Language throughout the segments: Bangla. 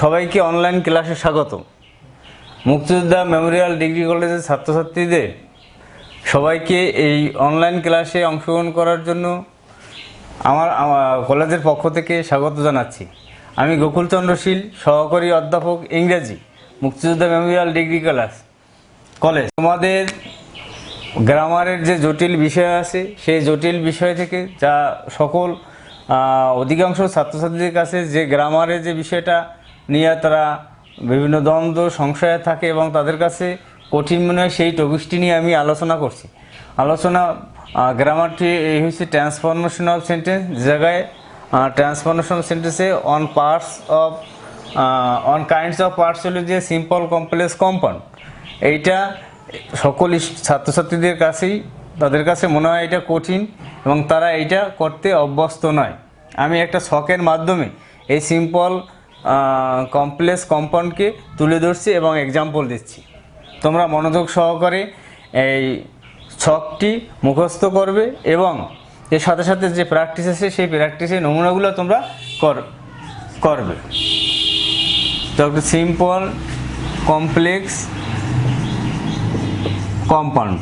সবাইকে অনলাইন ক্লাসে স্বাগত। মুক্তিযোদ্ধা মেমোরিয়াল ডিগ্রি কলেজের ছাত্রছাত্রীদের সবাইকে এই অনলাইন ক্লাসে অংশগ্রহণ করার জন্য আমার কলেজের পক্ষ থেকে স্বাগত জানাচ্ছি। আমি গোকুলচন্দ্র শীল, সহকারী অধ্যাপক ইংরেজি, মুক্তিযোদ্ধা মেমোরিয়াল ডিগ্রি কলেজ। তোমাদের গ্রামারের যে জটিল বিষয় আছে সেই জটিল বিষয় থেকে যা সকল অধিকাংশ ছাত্রছাত্রীদের কাছে যে গ্রামারের যে বিষয়টা নিয়ে তারা বিভিন্ন দ্বন্দ্ব সংশয়ে থাকে এবং তাদের কাছে কঠিন মনে হয়, সেই টপিকটি নিয়ে আমি আলোচনা করছি। গ্রামারটি এই হচ্ছে ট্রান্সফরমেশন অফ সেন্টেন্স। জায়গায় ট্রান্সফরমেশন সেন্টেন্সে অন কাইন্ডস অফ পার্টস হলো যে সিম্পল, কমপ্লেক্স, কম্পাউন্ড। এইটা সকল ছাত্রছাত্রীদের কাছেই তাদের কাছে মনে হয় এটা কঠিন এবং তারা এইটা করতে অভ্যস্ত নয়। আমি একটা ছকের মাধ্যমে এই সিম্পল, কমপ্লেক্স, কম্পাউন্ডকে তুলে ধরছি এবং এক্সাম্পল দিচ্ছি। তোমরা মনোযোগ সহকারে এই ছকটি মুখস্থ করবে এবং এর সাথে সাথে যে প্র্যাকটিস আছে সেই প্র্যাকটিসের নমুনাগুলো তোমরা করবে। তো সিম্পল, কমপ্লেক্স, কম্পাউন্ড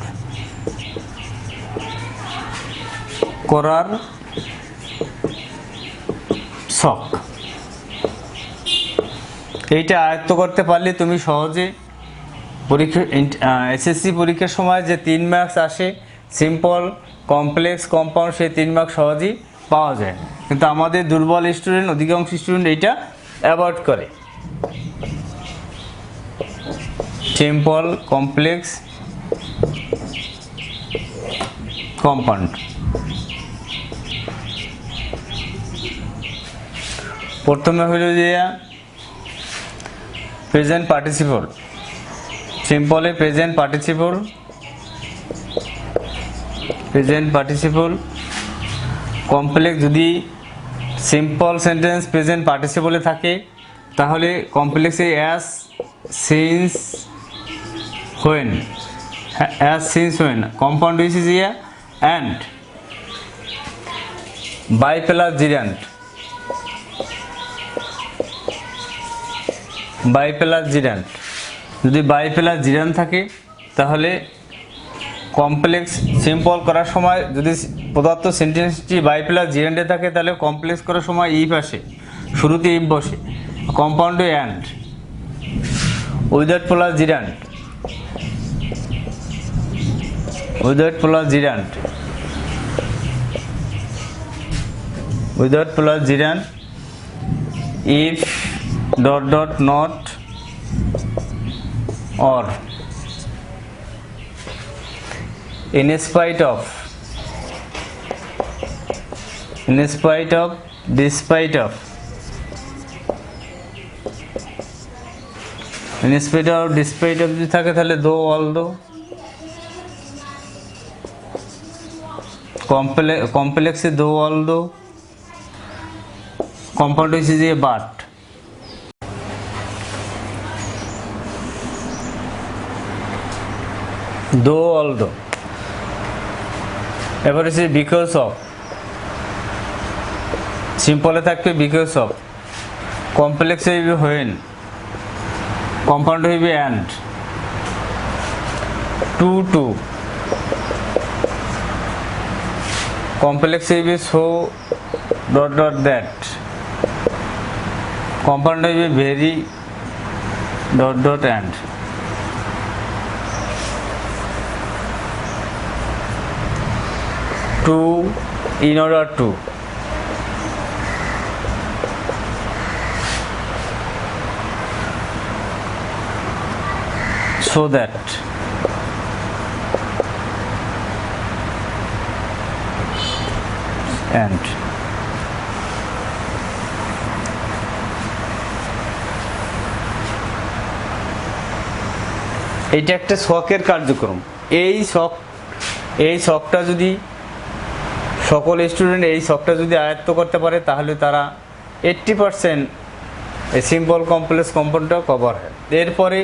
করার ছক, এইটা আয়ত্ত করতে পারলে তুমি সহজে এসএসসি পরীক্ষার সময় যে 3 মার্কস আসে সিম্পল, কমপ্লেক্স, কম্পাউন্ড, সেই 3 মার্কস সহজেই পাওয়া যায়। কিন্তু আমাদের দুর্বল স্টুডেন্ট, অধিকাংশ স্টুডেন্ট এইটা অ্যাভয়েড করে। Simple, complex, compound. প্রথমে হইল যে প্রেজেন্ট পার্টিসিপল। সিম্পলে প্রেজেন্ট পার্টিসিপল, কমপ্লেক্স যদি সিম্পল সেন্টেন্স প্রেজেন্ট পার্টিসিপলে থাকে তাহলে কমপ্লেক্সে as, since, when. As, since, when. Compound হয়েছে যে and, by plus gerund, by plus gerund. যদি বাই প্লাস জিরান্ট থাকে তাহলে কমপ্লেক্স সিম্পল করার সময় যদি প্রদত্ত সেন্টেন্সটি বাই প্লাস জিরান্টে থাকে তাহলে কমপ্লেক্স করার সময় ইফ আসে, শুরুতে ইফ বসে। কম্পাউন্ডে and. Without plus gerund, without plus gerund, without plus gerund. If dot dot not or in spite of, in spite of, despite of, in spite of, despite of যদি থাকে তাহলে though, although। কমপ্লেক্সে though, although। কম্পাউন্ড হয়েছে যে but। though, although। এবার হচ্ছে বিকজ অফ। সিম্পলে থাকবে বিকজ অফ, কমপ্লেক্সে হইবে হোয়েন, কম্পাউন্ড হইবে অ্যান্ড। টু, কমপ্লেক্সে হইবে so, dot dot that, compound হইবে very, dot dot and. to, in order to, so that, and। এইটা একটা শখের কার্যক্রম। এই শখটা যদি সকল স্টুডেন্ট এই শখটা যদি আয়ত্ত করতে পারে তাহলে তারা 80% এই সিম্পল, কমপ্লেক্স, কম্পাউন্ডটা কভার হয়। এরপরে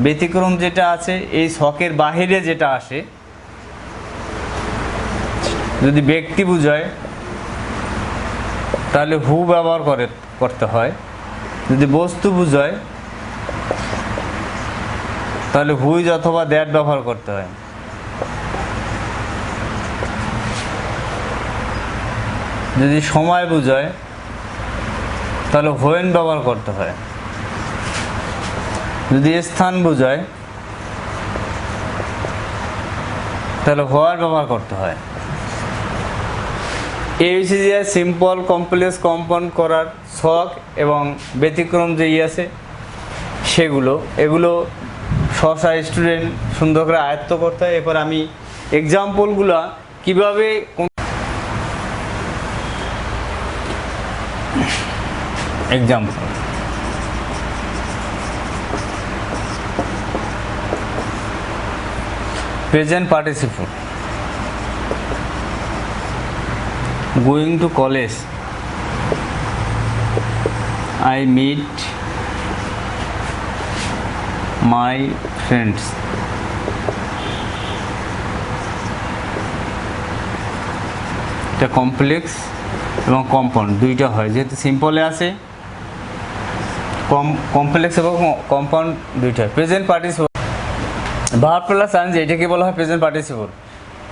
ব্যতিক্রম যেটা আছে, এই শখের বাহিরে যেটা আসে, যদি ব্যক্তি বোঝায় তাহলে হু ব্যবহার করতে হয়। যদি বস্তু বোঝায় তাহলে হুইজ অথবা দ্যাট ব্যবহার করতে হয়। যদি সময় বোঝায় তাহলে হোয়েন ব্যবহার করতে হয়। যদি স্থান বোঝায় তাহলে হোয়ার ব্যবহার করতে হয়। এই হচ্ছে যে সিম্পল কমপ্লেক্স কম্পাউন্ড করার ছক এবং ব্যতিক্রম যেই আছে সেগুলো, এগুলো সহসা স্টুডেন্ট সুন্দর করে আয়ত্ত করতে হয়। এরপর আমি এক্সাম্পলগুলো কীভাবে example present participle, going to college, I meet my friends. এটা কমপ্লেক্স এবং কম্পাউন্ড দুইটা হয়, যেহেতু সিম্পলে আছে কমপ্লেক্স এবং কম্পাউন্ড দুইটা। Present participle verb plus I N G, এটাকে বলা হয় প্রেজেন্ট পার্টিসিপল।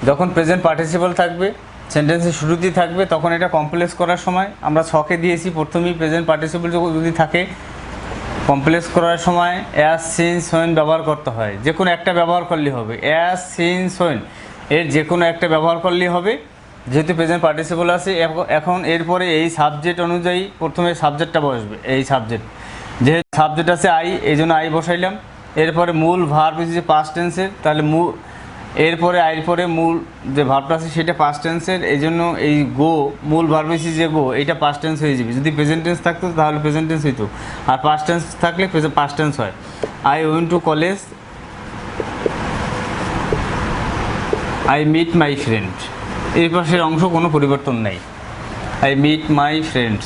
যখন প্রেজেন্ট পার্টিসিপল থাকবে সেন্টেন্সের শুরুতেই থাকবে তখন এটা কমপ্লেক্স করার সময় আমরা ছকে দিয়েছি প্রথমেই প্রেজেন্ট পার্টিসিপল যদি থাকে কমপ্লেক্স করার সময় অ্যাজ সিন্স হোয়েন ব্যবহার করতে হয়। যে কোনো একটা ব্যবহার করলেই হবে, অ্যাজ সিন্স হোয়েন এর যে কোনো একটা ব্যবহার করলেই হবে, যেহেতু প্রেজেন্ট পার্টিসিপল আছে। এখন এরপরে এই সাবজেক্ট অনুযায়ী প্রথমে সাবজেক্টটা বসবে। এই সাবজেক্ট যেহেতু সাবজেক্ট আছে আই, এই জন্য আই বসাইলাম। এরপরে মূল ভার্ব যে পাস্ট টেন্সের, তাহলে এরপরে আইর পরে মূল যে ভার্বটা আছে সেটা পাস্ট টেন্সের, এই জন্য এই গো মূল ভার্ব হচ্ছে যে গো, এইটা পাস্ট টেন্স হয়ে যাবে। যদি প্রেজেন্ট টেন্স থাকতো তাহলে প্রেজেন্ট টেন্স হইতো, আর পাস্ট টেন্স থাকলে পাস্ট টেন্স হয়। I went to college, I meet my friend, এই পাশের অংশ কোনো পরিবর্তন নেই। I meet my friends.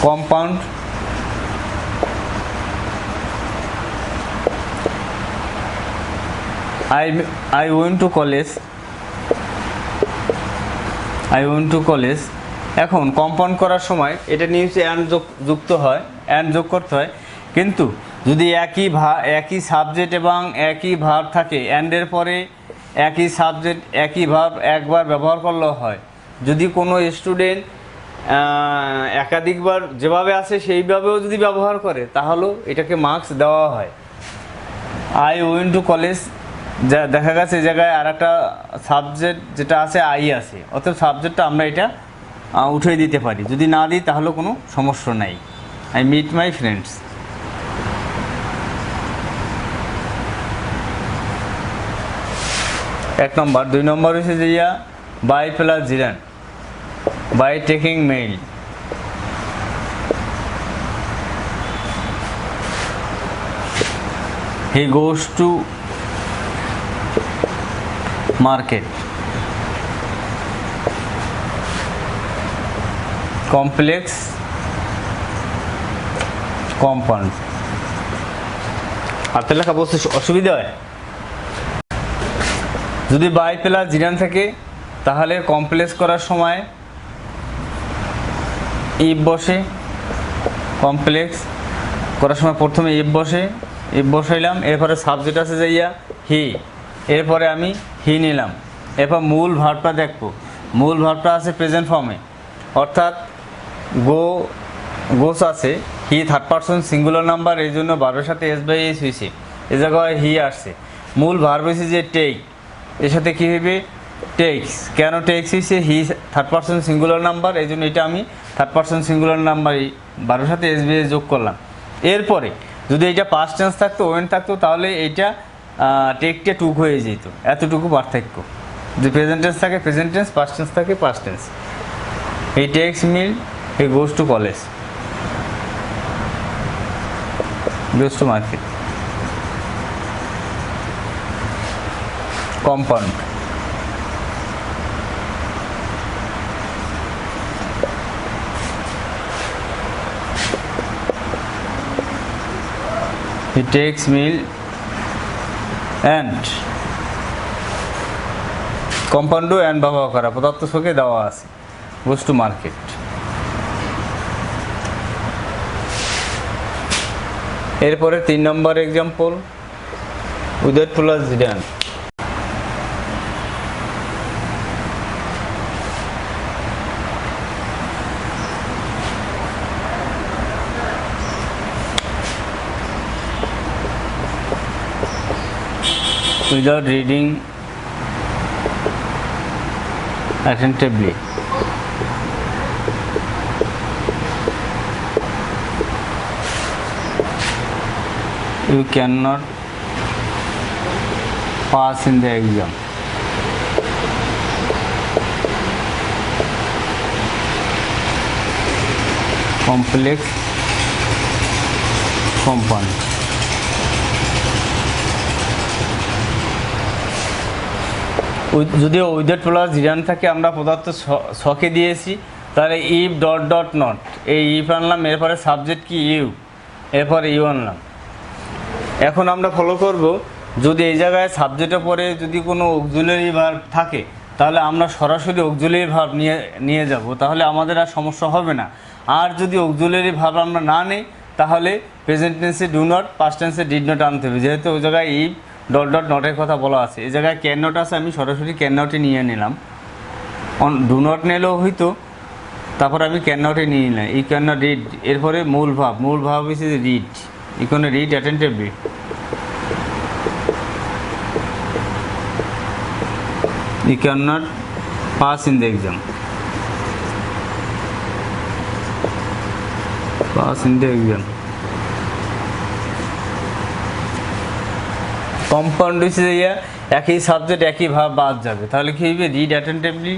Compound I went to college, I went to college। এখন কম্পাউন্ড করার সময় এটা নিয়ে অ্যান্ড যুক্ত হয়, অ্যান্ড যোগ করতে হয়। কিন্তু যদি একই সাবজেক্ট এবং একই ভার্ব থাকে, অ্যান্ডের পরে একই সাবজেক্ট একই ভার্ব একবার ব্যবহার করলেও হয়। যদি কোনো স্টুডেন্ট একাধিকবার যেভাবে আছে সেইভাবেও যদি ব্যবহার করে তাহলেও এটাকে মার্কস দেওয়া হয়। আই ওয়েন্ট টু কলেজ, যা দেখা গেছে এই জায়গায় আর একটা সাবজেক্ট যেটা আছে আই আছে, অর্থাৎ সাবজেক্টটা আমরা এটা উঠিয়ে দিতে পারি। যদি না দিই তাহলে কোনো সমস্যা নাই। I meet my friends. এক নম্বর। দুই নম্বর হচ্ছে যে by plus gerund, by taking mail. He goes to market. Complex compound. হাতে লেখা বলতে অসুবিধা হয়? যদি বাই প্লাস জিরান থাকে তাহলে কমপ্লেক্স করার সময় ইফ বসে, কমপ্লেক্স করার সময় প্রথমে ইফ বসে, ইফ বসাইলাম। এরপরে সাবজেক্ট আছে যাইয়া হি, এরপরে আমি হি নিলাম। এরপর মূল ভার্বটা দেখবো, মূল ভার্বটা আছে প্রেজেন্ট ফর্মে, অর্থাৎ গোস আছে। He third person singular number, এই জন্য ভার্বের সাথে এস বাই এস হয়েছে, এ জায়গায় হি আসছে। মূল ভার্ব হয়েছে যে টেক, এর সাথে কী হবে টেক্স। কেন টেক্স হয়েছে? He third person singular number, এই জন্য এটা আমি থার্ড পারসন সিঙ্গুলার নাম্বারই ভার্বের সাথে এস বাই এস যোগ করলাম। এরপরে যদি এটা পাস্ট টেন্স থাকতো, ওয়েন থাকতো, তাহলে এইটা টেকটা টুক হয়ে যেত। এতটুকু পার্থক্য। যদি প্রেজেন্ট টেন্স থাকে প্রেজেন্ট টেন্স, পাস্ট টেন্স থাকে past tense. He takes meal, he goes to college, goes to market. Compound. He takes meal and compound and ব্যবহার করা পদার্থ শোকে দেওয়া আছে, গোজ টু মার্কেট। এরপরে 3 নম্বর example, without plus gerund. Without reading attentively, you cannot pass in the exam. Complex compound. যদিও উইদাউট প্লাস জিরান থাকে আমরা পদার্থ ছকে দিয়েছি, তাহলে ইফ ডট ডট নট, এই ইফ আনলাম, এরপরে সাবজেক্ট কি ইউ, এরপরে ইউ আনলাম। এখন আমরা ফলো করব, যদি এই জায়গায় সাবজেক্টের পরে যদি কোনো অক্সিলারি ভার্ব থাকে তাহলে আমরা সরাসরি অক্সিলারি ভার্ব নিয়ে যাব, তাহলে আমাদের আর সমস্যা হবে না। আর যদি অক্সিলারি ভার্ব আমরা না নেই তাহলে প্রেজেন্ট টেন্সে ডু নট, পাস্ট টেন্সে ডিড নট আনতে হবে, যেহেতু ওই জায়গায় ইফ ডট ডট নটের কথা বলা আছে। এই জায়গায় ক্যান নট আছে, আমি সরাসরি ক্যান নটে নিয়ে নিলাম। ডু নট নিলেও হইতো, তারপর আমি ক্যান নটে নিয়ে নিলাম। ই ক্যান নট রিড, এরপরে মূল ভাব হচ্ছে read, E can read attentively. You cannot pass in the exam. Pass in the exam. Compound হচ্ছে একই সাবজেক্ট একই ভাব বাদ যাবে, তাহলে কি হবে? Read attentively.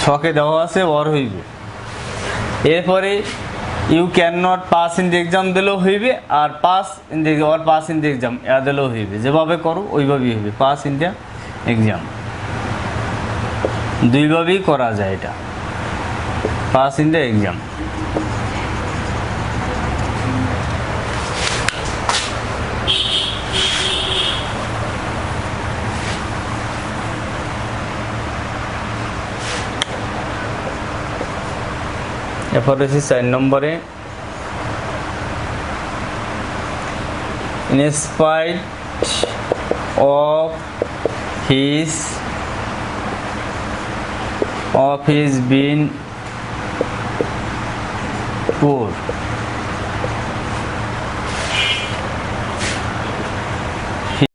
ছকে দেওয়া আছে ওর হইবে। এরপরে you can not pass in the exam দিলেও হইবে, আর pass in the or pass in the exam দিলেও হইবে। যেভাবে করো ওইভাবেই হইবে, পাস ইন দ্য এক্সাম। দুইভাবেই করা যায় এটা, পাস ইন দ্য এক্সাম। এরপর হচ্ছে 4 নম্বরে, in spite of his being poor,